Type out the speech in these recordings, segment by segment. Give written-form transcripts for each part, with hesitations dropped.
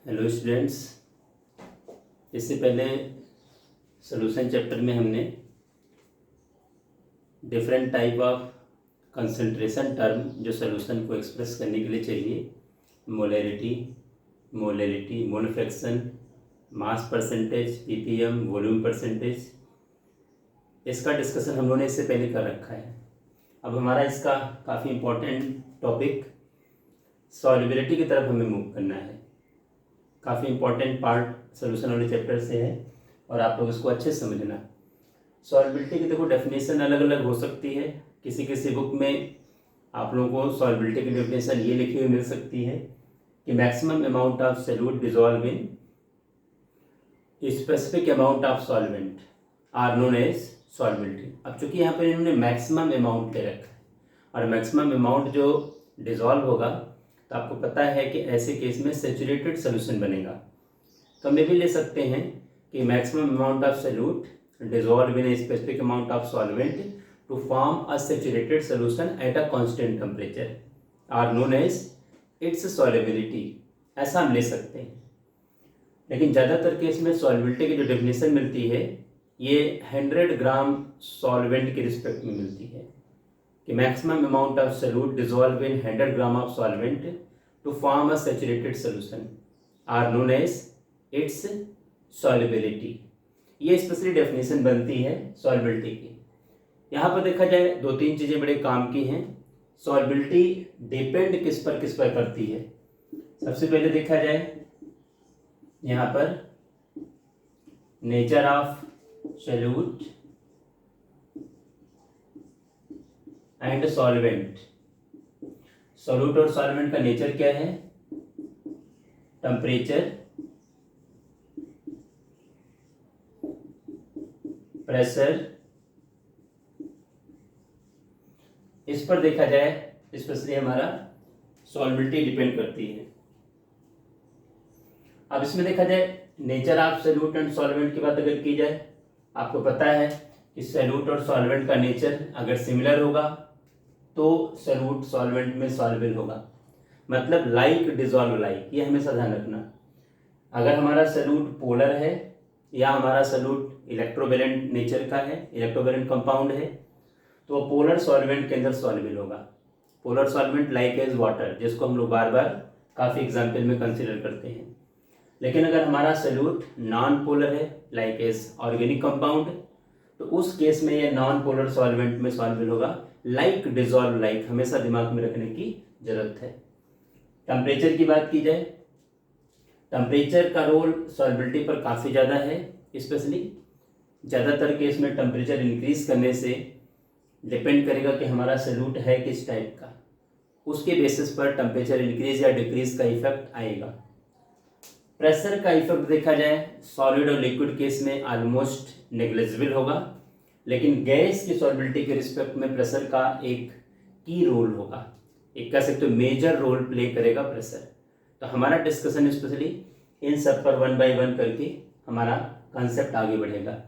Hello students. इससे पहले solution chapter में हमने different type of concentration term जो सॉल्यूशन को एक्सप्रेस करने के लिए चाहिए, molarity, mole fraction, mass percentage, ppm, volume percentage, इसका डिस्कशन हम लोगों ने इससे पहले कर रखा है। अब हमारा इसका काफ़ी इम्पोर्टेंट टॉपिक सॉल्युबिलिटी की तरफ हमें मूव करना है। काफ़ी इंपॉर्टेंट पार्ट सोल्यूशन वाले चैप्टर से है और आप लोग इसको अच्छे से समझना। सॉल्युबिलिटी की देखो डेफिनेशन अलग अलग हो सकती है। किसी किसी बुक में आप लोगों को सॉल्युबिलिटी की डेफिनेशन ये लिखी हुई मिल सकती है कि maximum amount of solute dissolve in specific amount of solvent are known as solubility. अब चूंकि यहाँ पर इन्होंने मैक्सिमम अमाउंट ले रखा है और मैक्सिमम अमाउंट जो डिजॉल्व होगा तो आपको पता है कि ऐसे केस में सैचुरेटेड सोल्यूशन बनेगा। तो हम ये भी ले सकते हैं कि maximum amount of solute dissolve in a specific amount of solvent to form a saturated solution at a constant temperature are known as its solubility, ऐसा हम ले सकते हैं। लेकिन ज़्यादातर केस में सॉल्युबिलिटी की जो डेफिनेशन मिलती है ये 100 ग्राम सॉल्वेंट के रिस्पेक्ट में मिलती है कि maximum amount of solute dissolve in 100 gram of solvent to form a saturated solution are known as its solubility. ये स्पेशली डेफिनेशन बनती है सॉल्युबिलिटी की। यहाँ पर देखा जाए दो तीन चीज़ें बड़े काम की हैं। सॉल्युबिलिटी डिपेंड किस पर करती है। सबसे पहले देखा जाए यहाँ पर nature of solute and solvent. Solute और सॉल्वेंट का नेचर क्या है? टेम्परेचर, प्रेशर, इस पर देखा जाए स्पेशली हमारा सॉल्युबिलिटी डिपेंड करती है। अब इसमें देखा जाए nature of solute and solvent की बात अगर की जाए, आपको पता है कि सॉल्यूट और सॉल्वेंट का नेचर अगर सिमिलर होगा तो सॉल्यूट सॉल्वेंट में सॉल्युबल होगा, मतलब लाइक डिजॉल्व लाइक, ये हमेशा ध्यान रखना। अगर हमारा सॉल्यूट पोलर है या हमारा सॉल्यूट इलेक्ट्रोवैलेंट नेचर का है, इलेक्ट्रोवैलेंट कंपाउंड है, तो पोलर सॉल्वेंट के अंदर सॉल्युबल होगा। Polar solvent like as water, जिसको हम लोग बार बार काफ़ी एग्जाम्पल में कंसिडर करते हैं। लेकिन अगर हमारा सॉल्यूट नॉन पोलर है लाइक एज ऑर्गेनिक कंपाउंड, तो उस केस में ये नॉन पोलर सॉल्वेंट में सॉल्युबल होगा, लाइक डिजॉल्व लाइक, हमेशा दिमाग में रखने की जरूरत है। टेम्परेचर की बात की जाए, टेम्परेचर का रोल सॉल्युबिलिटी पर काफ़ी ज़्यादा है। स्पेशली ज़्यादातर केस में टेम्परेचर इंक्रीज करने से डिपेंड करेगा कि हमारा सॉल्यूट है किस टाइप का, उसके बेसिस पर टेम्परेचर इंक्रीज या डिक्रीज का इफेक्ट आएगा। प्रेशर का इफेक्ट देखा जाए सॉलिड और लिक्विड केस में ऑलमोस्ट नेग्लिजिबल होगा, लेकिन गैस की सॉल्युबिलिटी के रिस्पेक्ट में प्रेशर का एक की रोल होगा, एक कह सकते हो मेजर रोल प्ले करेगा प्रेशर। तो हमारा डिस्कशन स्पेशली इन सब पर वन बाय वन करके हमारा कंसेप्ट आगे बढ़ेगा।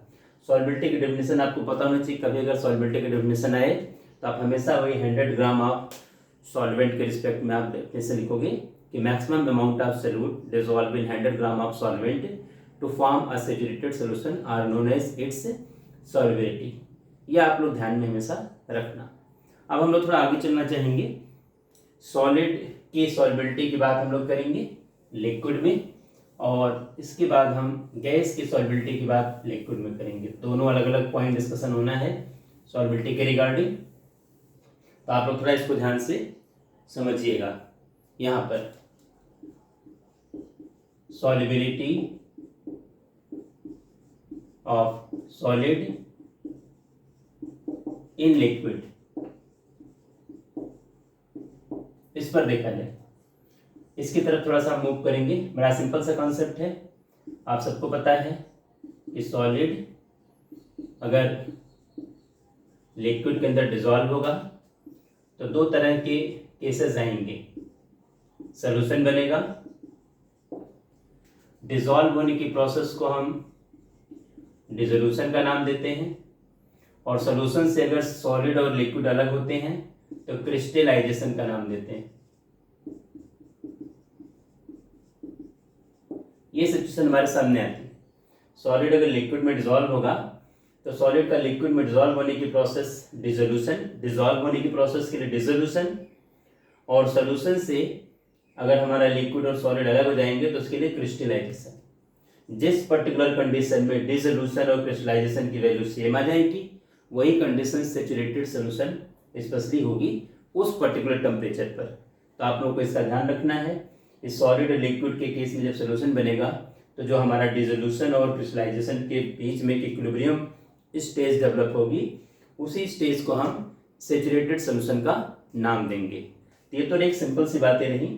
सॉल्युबिलिटी की डेफिनेशन आपको पता होना चाहिए। कभी अगर सॉल्युबिलिटी की डेफिनेशन आए तो आप हमेशा वही 100 ग्राम ऑफ सॉल्वेंट के रिस्पेक्ट में आप डेफिनेशन लिखोगे कि maximum amount of solute dissolve in 100 gram of solvent to form a saturated solution are known as its solubility. ये आप लोग ध्यान में हमेशा रखना। अब हम लोग थोड़ा आगे चलना चाहेंगे। सॉलिड की सॉल्युबिलिटी की बात हम लोग करेंगे लिक्विड में, और इसके बाद हम गैस की सॉल्युबिलिटी की बात लिक्विड में करेंगे। दोनों अलग अलग पॉइंट डिस्कशन होना है सॉल्युबिलिटी के रिगार्डिंग, तो आप लोग थोड़ा इसको ध्यान से समझिएगा। यहाँ पर solubility of solid in liquid, इस पर देखा जाए, इसकी तरफ थोड़ा सा मूव करेंगे। बड़ा सिंपल सा कॉन्सेप्ट है, आप सबको पता है कि सॉलिड अगर लिक्विड के अंदर डिसॉल्व होगा तो दो तरह के केसेस आएंगे। सॉल्यूशन बनेगा, डिसॉल्व होने की प्रोसेस को हम डिसोल्यूशन का नाम देते हैं, और सॉल्यूशन से अगर सॉलिड और लिक्विड अलग होते हैं तो क्रिस्टलाइजेशन का नाम देते हैं। ये सिचुएशन हमारे सामने आती है। सॉलिड अगर लिक्विड में डिजॉल्व होगा तो सॉलिड का लिक्विड में डिजॉल्व होने की प्रोसेस डिसोल्यूशन, डिजॉल्व होने की प्रोसेस के लिए डिसोल्यूशन, और सोल्यूशन से अगर हमारा लिक्विड और सॉलिड अलग हो जाएंगे तो उसके लिए क्रिस्टलाइजेशन। जिस पर्टिकुलर कंडीशन में डिसोल्यूशन और क्रिस्टलाइजेशन की वैल्यू सेम आ जाएगी वही कंडीशन सैचुरेटेड सोल्यूशन स्पेशली होगी उस पर्टिकुलर टेम्परेचर पर। तो आप लोगों को इसका ध्यान रखना है। इस सॉलिड और लिक्विड के केस में जब सोल्यूशन बनेगा तो जो हमारा डिसोल्यूशन और क्रिस्टलाइजेशन के बीच में इक्विलिब्रियम स्टेज डेवलप होगी उसी स्टेज को हम सैचुरेटेड सोल्यूशन का नाम देंगे। तो ये तो एक सिंपल सी बातें रही।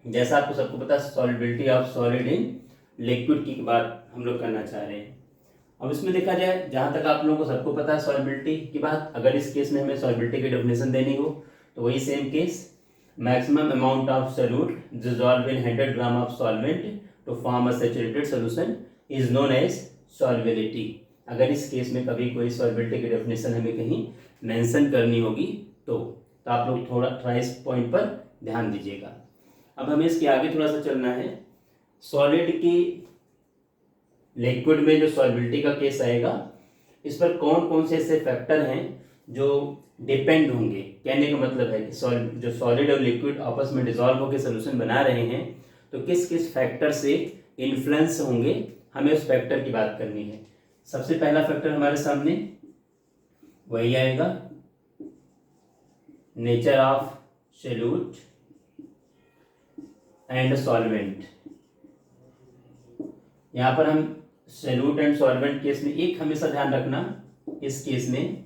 जैसा आपको सबको पता है solubility of solid in liquid की बात हम लोग करना चाह रहे हैं। अब इसमें देखा जाए जहाँ तक आप लोगों को सबको पता है सॉलिबिलिटी की बात, अगर इस केस में हमें सॉलिबिलिटी की डेफिनेशन देनी हो तो वही same case, maximum amount of solute dissolve in 100 gram of solvent to form a saturated solution is known as solubility. अगर इस केस में कभी कोई सॉल्युबिलिटी की डेफिनेशन हमें कहीं मेंशन करनी होगी तो आप लोग थोड़ा इस पॉइंट पर ध्यान दीजिएगा। अब हमें इसके आगे थोड़ा सा चलना है। सॉलिड की लिक्विड में जो सॉल्युबिलिटी का केस आएगा इस पर कौन कौन से ऐसे फैक्टर हैं जो डिपेंड होंगे। कहने का मतलब है कि जो सॉलिड और लिक्विड आपस में डिसॉल्व होकर सोल्यूशन बना रहे हैं तो किस किस फैक्टर से इन्फ्लुएंस होंगे, हमें उस फैक्टर की बात करनी है। सबसे पहला फैक्टर हमारे सामने वही आएगा nature of solute and solvent. यहाँ पर हम सॉल्यूट एंड सॉल्वेंट केस में एक हमेशा ध्यान रखना, इस केस में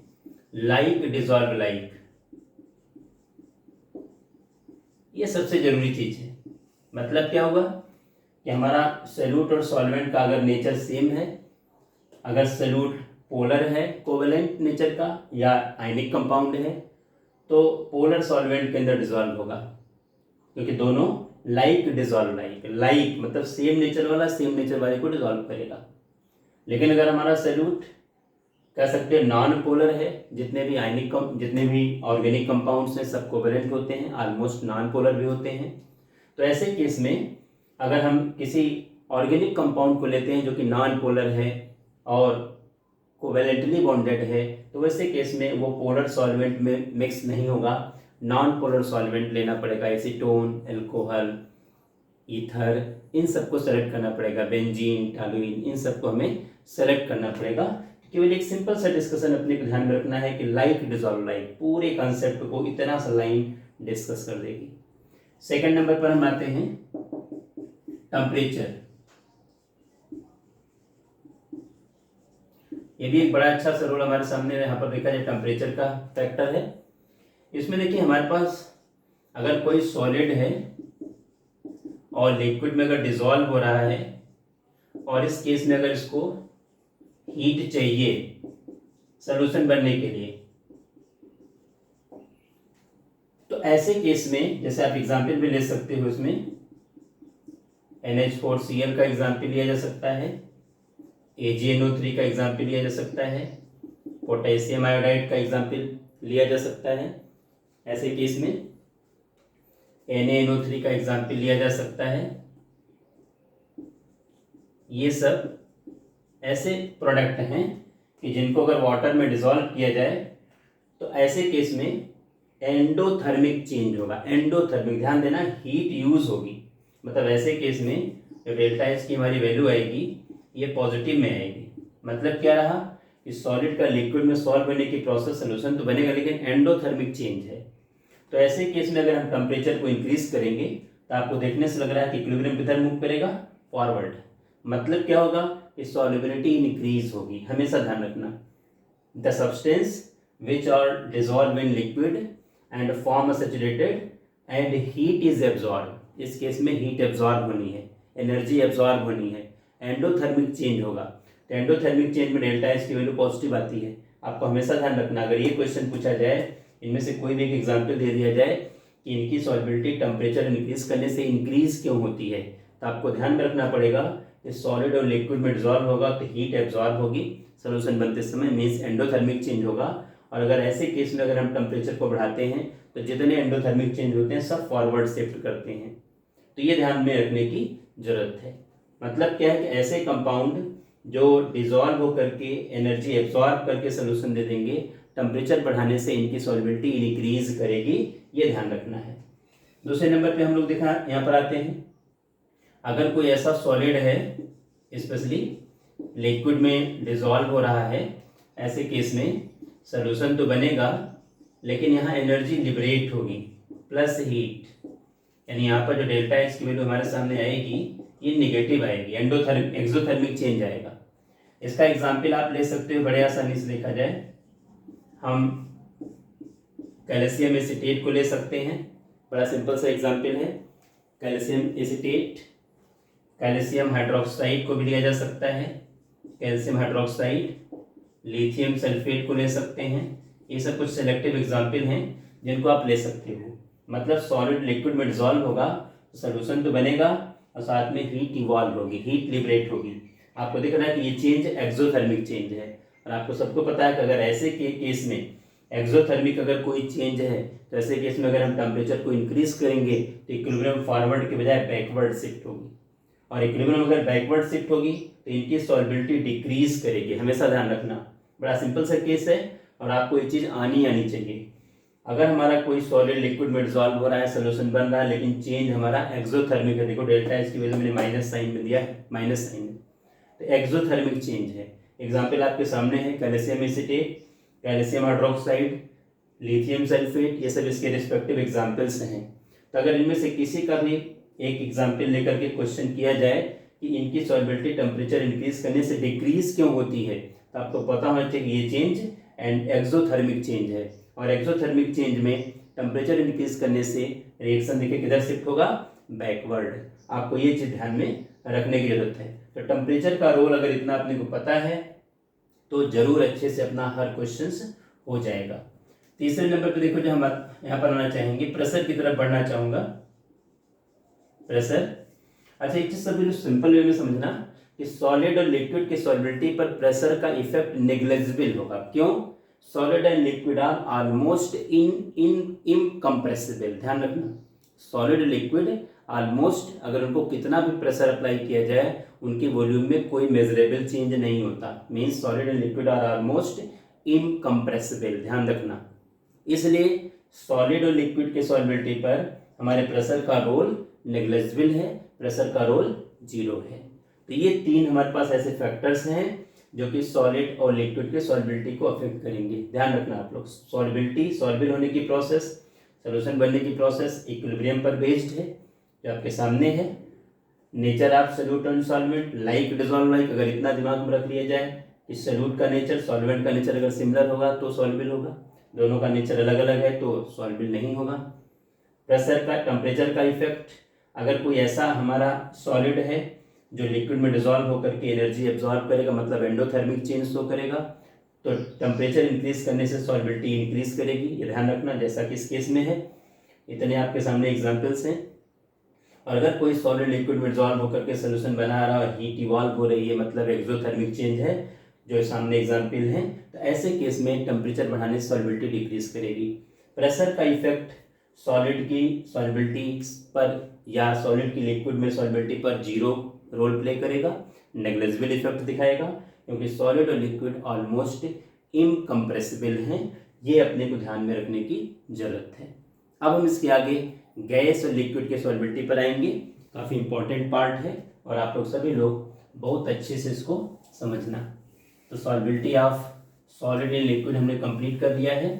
लाइक डिसॉल्व लाइक, ये सबसे जरूरी चीज है। मतलब क्या होगा कि हमारा सॉल्यूट और सॉल्वेंट का अगर नेचर सेम है, अगर सॉल्यूट पोलर है कोवेलेंट नेचर का या आयनिक कंपाउंड है तो पोलर सॉल्वेंट के अंदर डिसॉल्व होगा, क्योंकि दोनों लाइक डिसॉल्व लाइक, लाइक मतलब सेम नेचर वाला सेम नेचर वाले को डिसॉल्व करेगा। लेकिन अगर हमारा सॉल्यूट कह सकते हैं नॉन पोलर है, जितने भी ऑर्गेनिक कंपाउंड्स हैं सब कोवेलेंट होते हैं, ऑलमोस्ट नॉन पोलर भी होते हैं। तो ऐसे केस में अगर हम किसी ऑर्गेनिक कंपाउंड को लेते हैं जो कि नॉन पोलर है और कोवेलेंटली बॉन्डेड है तो वैसे केस में वो पोलर सॉल्वेंट में मिक्स नहीं होगा, नॉन पोलर सॉल्वेंट लेना पड़ेगा। एसीटोन, अल्कोहल, ईथर, इन सबको सेलेक्ट करना पड़ेगा, बेंजीन, टॉलुइन, इन सबको हमें सेलेक्ट करना पड़ेगा। केवल एक सिंपल सा डिस्कशन अपने को ध्यान में रखना है कि लाइक डिसॉल्व लाइक पूरे कॉन्सेप्ट को इतना सा लाइन डिस्कस कर देगी। सेकंड नंबर पर हम आते हैं टेम्परेचर। ये भी एक बड़ा अच्छा सा रोल हमारे सामने यहाँ पर देखा जाए टेम्परेचर का फैक्टर है। इसमें देखिए हमारे पास अगर कोई सॉलिड है और लिक्विड में अगर डिसॉल्व हो रहा है और इस केस में अगर इसको हीट चाहिए सॉल्यूशन बनने के लिए तो ऐसे केस में जैसे आप एग्जांपल भी ले सकते हो, इसमें NH4Cl का एग्जांपल लिया जा सकता है, AgNO3 का एग्जांपल लिया जा सकता है, पोटेशियम आयोडाइड का एग्जांपल लिया जा सकता है। ऐसे केस में NaNO3 का एग्जांपल लिया जा सकता है। ये सब ऐसे प्रोडक्ट हैं कि जिनको अगर वाटर में डिसॉल्व किया जाए तो ऐसे केस में एंडोथर्मिक चेंज होगा। एंडोथर्मिक ध्यान देना, हीट यूज होगी, मतलब ऐसे केस में जो डेल्टा एच की हमारी वैल्यू आएगी ये पॉजिटिव में आएगी। मतलब क्या रहा कि सॉलिड का लिक्विड में सॉल्व होने की प्रोसेस सोल्यूशन तो बनेगा लेकिन एंडोथर्मिक चेंज है। तो ऐसे केस में अगर हम टेम्परेचर को इंक्रीज करेंगे तो आपको देखने से लग रहा है कि इक्विलिब्रियम किधर मूव करेगा, फॉरवर्ड। मतलब क्या होगा कि सॉल्युबिलिटी इंक्रीज होगी। हमेशा ध्यान रखना, the substance which are dissolve in liquid and form a saturated and heat is absorb. इस केस में हीट एब्जॉर्ब होनी है, एनर्जी एब्जॉर्ब होनी है, एंडोथर्मिक चेंज होगा। तो एंडोथर्मिक चेंज में डेल्टा एच की वैल्यू पॉजिटिव आती है। आपको हमेशा ध्यान रखना, अगर ये क्वेश्चन पूछा जाए, इनमें से कोई भी एक एग्जाम्पल दे दिया जाए कि इनकी सॉल्युबिलिटी टेम्परेचर इंक्रीज करने से इंक्रीज क्यों होती है, तो आपको ध्यान में रखना पड़ेगा कि सॉलिड और लिक्विड में डिसॉल्व होगा तो हीट एब्जॉर्ब होगी सोल्यूशन बनते समय, मीन्स एंडोथर्मिक चेंज होगा। और अगर ऐसे केस में अगर हम टेम्परेचर को बढ़ाते हैं तो जितने एंडोथर्मिक चेंज होते हैं सब फॉरवर्ड शिफ्ट करते हैं। तो ये ध्यान में रखने की जरूरत है। मतलब क्या है कि ऐसे कंपाउंड जो डिजॉल्व होकर के एनर्जी एब्जॉर्ब करके सोल्यूशन दे देंगे, टेम्परेचर बढ़ाने से इनकी सॉल्युबिलिटी इंक्रीज करेगी, ये ध्यान रखना है। दूसरे नंबर पे हम लोग देखा यहाँ पर आते हैं, अगर कोई ऐसा सॉलिड है स्पेशली लिक्विड में डिजॉल्व हो रहा है, ऐसे केस में सोल्यूशन तो बनेगा लेकिन यहाँ एनर्जी लिबरेट होगी प्लस हीट, यानी यहाँ पर जो डेल्टा एच की वैल्यू हमारे सामने आएगी ये निगेटिव आएगी, एक्सोथर्मिक चेंज आएगा। इसका एग्जाम्पल आप ले सकते हो बड़े आसानी से, देखा जाए हम कैल्शियम एसीटेट को ले सकते हैं, बड़ा सिंपल सा एग्जाम्पल है। कैल्शियम एसीटेट, कैल्शियम हाइड्रोक्साइड को भी लिया जा सकता है, कैल्शियम हाइड्रोक्साइड, लिथियम सल्फेट को ले सकते हैं। ये सब कुछ सेलेक्टिव एग्जाम्पल हैं जिनको आप ले सकते हो। मतलब सॉलिड लिक्विड में डिजॉल्व होगा तो सोल्यूशन तो बनेगा और साथ में हीट इवॉल्व होगी, हीट लिबरेट होगी। आपको दिख रहा है कि ये चेंज एक्सोथर्मिक चेंज है, और आपको सबको पता है कि अगर ऐसे केस में एक्सोथर्मिक अगर कोई चेंज है तो ऐसे केस में अगर हम टेम्परेचर को इंक्रीज करेंगे तो इक्विलिब्रियम फॉरवर्ड के बजाय बैकवर्ड शिफ्ट होगी, और इक्विलिब्रियम अगर बैकवर्ड शिफ्ट होगी तो इनकी सॉल्युबिलिटी डिक्रीज करेगी। हमेशा ध्यान रखना, बड़ा सिंपल सा केस है और आपको ये चीज़ आनी चाहिए। अगर हमारा कोई सॉलिड लिक्विड में डिजॉल्व हो रहा है, सोल्यूशन बन रहा है, लेकिन चेंज हमारा एक्सोथर्मिक है, देखो डेल्टा एच की वैल्यू मैंने माइनस साइन में दिया है, माइनस साइन में, तो एक्सोथर्मिक चेंज है। एग्जाम्पल आपके सामने है calcium acetate, calcium hydroxide, lithium sulphate, ये सब इसके रिस्पेक्टिव एग्जाम्पल्स हैं। तो अगर इनमें से किसी का भी एक एग्जाम्पल लेकर के क्वेश्चन किया जाए कि इनकी सॉल्युबिलिटी टेम्परेचर इंक्रीज करने से डिक्रीज क्यों होती है, तो आपको पता होना चाहिए ये चेंज एंड एक्सोथर्मिक चेंज है, और एक्सोथर्मिक चेंज में टेम्परेचर इंक्रीज करने से रिएक्शन देखिए किधर शिफ्ट होगा, बैकवर्ड। आपको ये चीज़ ध्यान में रखने की जरूरत है। तो टेम्परेचर का रोल अगर इतना अपने को पता है तो जरूर अच्छे से अपना हर क्वेश्चन हो जाएगा। तीसरे नंबर पे देखो जो हम यहाँ पर आना चाहेंगे, प्रेशर की तरफ बढ़ना चाहूँगा। प्रेशर, अच्छा एक चीज़ सभी सिंपल वे में समझना कि सॉलिड और लिक्विड की सॉल्युबिलिटी पर प्रेशर का इफेक्ट नेग्लिजिबल होगा। क्यों? Solid and liquid are almost incompressible. ध्यान रखना, सॉलिड लिक्विड ऑलमोस्ट, अगर उनको कितना भी प्रेशर अप्लाई किया जाए उनकी वॉल्यूम में कोई मेजरेबल चेंज नहीं होता। Means solid and liquid are almost incompressible, ध्यान रखना। इसलिए सॉलिड और लिक्विड के सॉल्युबिलिटी पर हमारे प्रेशर का रोल नेग्लिजिबल है, प्रेशर का रोल 0 है। तो ये 3 हमारे पास ऐसे फैक्टर्स हैं जो कि सॉलिड और लिक्विड के सॉल्युबिलिटी को अफेक्ट करेंगे। ध्यान रखना आप लोग, सॉल्युबिलिटी, सॉल्युबल होने की प्रोसेस, सॉल्यूशन बनने की प्रोसेस इक्विलिब्रियम पर बेस्ड है जो आपके सामने है। Nature of solute and solvent, like dissolve like, अगर इतना दिमाग में रख लिया जाए कि सोल्यूट का नेचर सॉल्वेंट का नेचर अगर सिमिलर होगा तो सॉल्युबल होगा, दोनों का नेचर अलग अलग है तो सॉल्युबल नहीं होगा। प्रेशर का, टेम्परेचर का इफेक्ट, अगर कोई ऐसा हमारा सॉलिड है जो लिक्विड में डिसॉल्व होकर के एनर्जी एब्जॉर्ब करेगा, मतलब एंडोथर्मिक चेंज शो करेगा, तो टेम्परेचर इंक्रीज करने से सॉल्युबिलिटी इंक्रीज करेगी। ये ध्यान रखना, जैसा कि इस केस में है। इतने आपके सामने एग्जांपल्स हैं। और अगर कोई सॉलिड लिक्विड में डिसॉल्व होकर के सोल्यूशन बना रहा है, हीट इवॉल्व हो रही है, मतलब एक्सोथर्मिक चेंज है जो सामने एग्जाम्पल है, तो ऐसे केस में टेम्परेचर बढ़ाने से सॉल्युबिलिटी डिक्रीज करेगी। प्रेशर का इफेक्ट सॉलिड की सॉल्युबिलिटी पर या सॉलिड की लिक्विड में सॉल्युबिलिटी पर 0 रोल प्ले करेगा, नेग्लिजिबल इफेक्ट दिखाएगा, क्योंकि सॉलिड और लिक्विड ऑलमोस्ट इनकम्प्रेसिबल हैं। ये अपने को ध्यान में रखने की जरूरत है। अब हम इसके आगे गैस और लिक्विड के सॉल्युबिलिटी पर आएंगे। काफ़ी इंपॉर्टेंट पार्ट है और आप लोग सभी लोग बहुत अच्छे से इसको समझना। तो solubility of solid and liquid हमने कंप्लीट कर दिया है।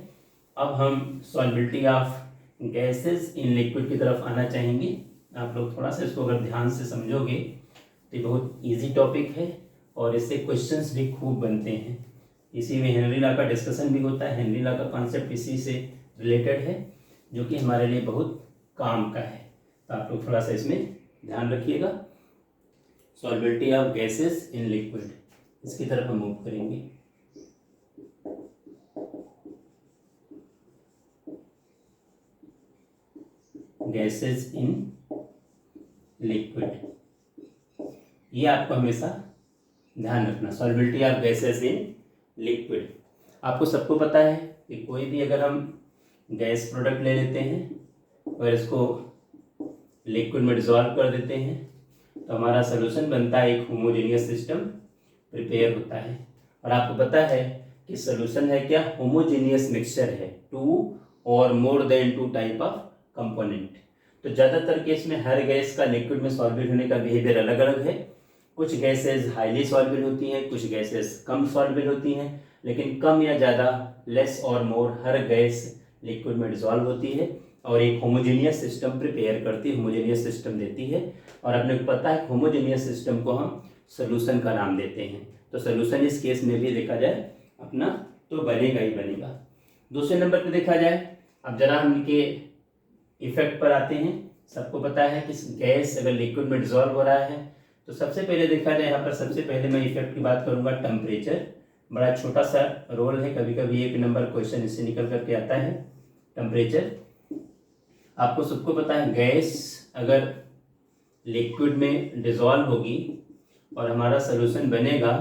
अब हम solubility of gases in liquid की तरफ आना चाहेंगे। आप लोग थोड़ा सा इसको अगर ध्यान से समझोगे तो ये बहुत इजी टॉपिक है और इससे क्वेश्चंस भी खूब बनते हैं। इसी में हेनरी लॉ का डिस्कशन भी होता है। हेनरी लॉ का कॉन्सेप्ट इसी से रिलेटेड है जो कि हमारे लिए बहुत काम का है। तो आप लोग थोड़ा सा इसमें ध्यान रखिएगा। Solubility of gases in liquid, इसकी तरफ हम मूव करेंगे। गैसेस इन लिक्विड, ये आपको हमेशा ध्यान रखना। Solubility of gases in liquid, आपको सबको पता है कि कोई भी अगर हम गैस प्रोडक्ट ले लेते हैं और इसको लिक्विड में डिसॉल्व कर देते हैं तो हमारा सोल्यूशन बनता है, एक होमोजेनियस सिस्टम प्रिपेयर होता है। और आपको पता है कि सोल्यूशन है क्या, होमोजेनियस मिक्सचर है, टू और more than two type of component. तो ज़्यादातर केस में हर गैस का लिक्विड में सॉल्वेबल होने का बिहेवियर अलग अलग है। कुछ गैसेज हाईली सॉल्वेबल होती हैं, कुछ गैसेज कम सॉल्वेबल होती हैं, लेकिन कम या ज़्यादा, लेस और मोर, हर गैस लिक्विड में डिजॉल्व होती है और एक होमोजेनियस सिस्टम प्रिपेयर करती है, होमोजेनियस सिस्टम देती है। और अपने को पता है होमोजेनियस सिस्टम को हम सोल्यूशन का नाम देते हैं। तो सोल्यूशन इस केस में भी देखा जाए अपना तो बनेगा ही बनेगा। दूसरे नंबर पे देखा जाए, अब जरा हम इनके इफेक्ट पर आते हैं। सबको पता है कि गैस अगर लिक्विड में डिजॉल्व हो रहा है तो सबसे पहले देखा जाए, यहाँ पर सबसे पहले मैं इफेक्ट की बात करूंगा, टेम्परेचर। बड़ा छोटा सा रोल है, कभी कभी 1 नंबर क्वेश्चन इससे निकल करके आता है। टेम्परेचर, आपको सबको पता है गैस अगर लिक्विड में डिजॉल्व होगी और हमारा सोल्यूशन बनेगा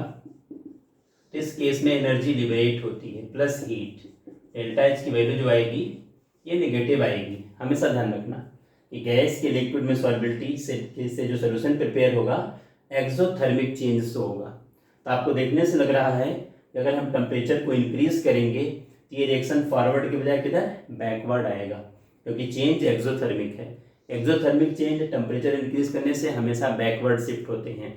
तो इस केस में एनर्जी लिबरेट होती है प्लस हीट। डेल्टा एच की वैल्यू जो आएगी ये नेगेटिव आएगी। हमेशा ध्यान रखना कि गैस के लिक्विड में सॉल्बिलिटी से जो सोल्यूशन प्रिपेयर होगा एक्सोथर्मिक चेंज से होगा। तो आपको देखने से लग रहा है कि अगर हम टेम्परेचर को इंक्रीज करेंगे तो ये रिएक्शन फॉरवर्ड के बजाय किधर, बैकवर्ड आएगा, क्योंकि चेंज एक्सोथर्मिक है। एक्सोथर्मिक चेंज टेम्परेचर इंक्रीज करने से हमेशा बैकवर्ड शिफ्ट होते हैं,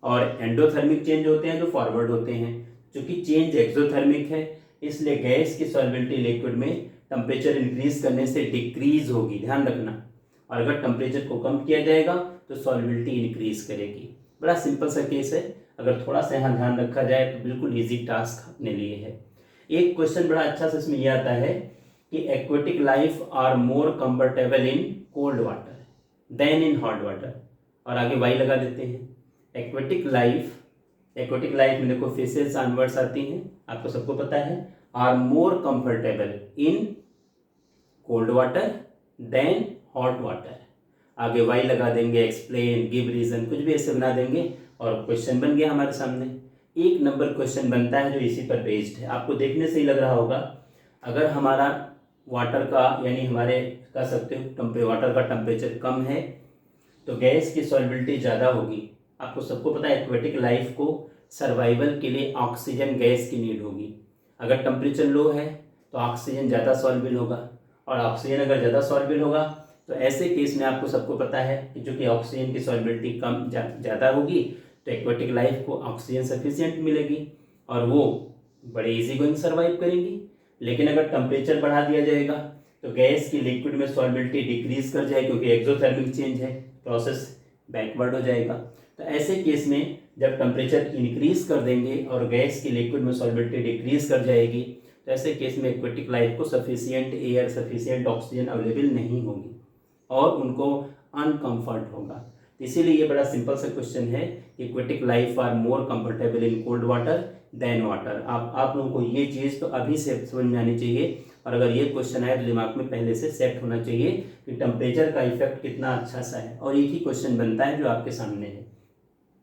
और एंडोथर्मिक चेंज होते हैं जो फॉरवर्ड होते हैं। क्योंकि चेंज एक्सोथर्मिक है इसलिए गैस की सॉल्बिलिटी लिक्विड में टेम्परेचर इंक्रीज करने से डिक्रीज होगी, ध्यान रखना। और अगर टेम्परेचर को कम किया जाएगा तो सॉल्बिलिटी इंक्रीज करेगी। बड़ा सिंपल सा केस है, अगर थोड़ा सा यहाँ ध्यान रखा जाए तो बिल्कुल इजी टास्क अपने लिए है। एक क्वेश्चन बड़ा अच्छा सा इसमें यह आता है कि aquatic life are more comfortable in cold water than in hot water, और आगे वाई लगा देते हैं। एक्वेटिक लाइफ में देखो फिशेस जानवर्स आती हैं, आपको सबको पता है, are more comfortable in cold water than hot water. आगे वाई लगा देंगे, एक्सप्लेन, गिव रीजन, कुछ भी ऐसे बना देंगे और क्वेश्चन बन गया हमारे सामने। 1 नंबर क्वेश्चन बनता है जो इसी पर बेस्ड है। आपको देखने से ही लग रहा होगा, अगर हमारा वाटर का यानी हमारे कह सकते हो वाटर का टेम्परेचर कम है तो गैस की सॉल्बिलिटी ज़्यादा होगी। आपको सबको पता है एक्वेटिक लाइफ को सर्वाइवल के लिए ऑक्सीजन गैस की नीड होगी। अगर टेम्परेचर लो है तो ऑक्सीजन ज़्यादा सॉल्बिल होगा, और ऑक्सीजन अगर ज़्यादा सॉल्बिल होगा तो ऐसे केस में आपको सबको पता है कि चूँकि ऑक्सीजन की सॉल्बिलिटी कम ज़्यादा होगी तो एक्वेटिक लाइफ को ऑक्सीजन सफिशिएंट मिलेगी और वो बड़े इजी गोइंग सर्वाइव करेंगी। लेकिन अगर टेम्परेचर बढ़ा दिया जाएगा तो गैस की लिक्विड में सॉल्बिलिटी डिक्रीज कर जाए, क्योंकि एक्सोथर्मिक चेंज है, प्रोसेस बैकवर्ड हो जाएगा। तो ऐसे केस में जब टेम्परेचर इंक्रीज कर देंगे और गैस की लिक्विड में सॉल्बिलिटी डिक्रीज कर जाएगी तो ऐसे केस में एक्वेटिक लाइफ को sufficient air, sufficient oxygen available नहीं होगी और उनको अनकम्फर्ट होगा। इसीलिए ये बड़ा सिंपल सा क्वेश्चन है, aquatic life are more comfortable in cold water than water. आप लोगों को ये चीज़ तो अभी से समझ में आनी चाहिए, और अगर ये क्वेश्चन आए तो दिमाग में पहले से सेट होना चाहिए कि टेम्परेचर का इफेक्ट कितना अच्छा सा है। और एक ही क्वेश्चन बनता है जो आपके सामने है,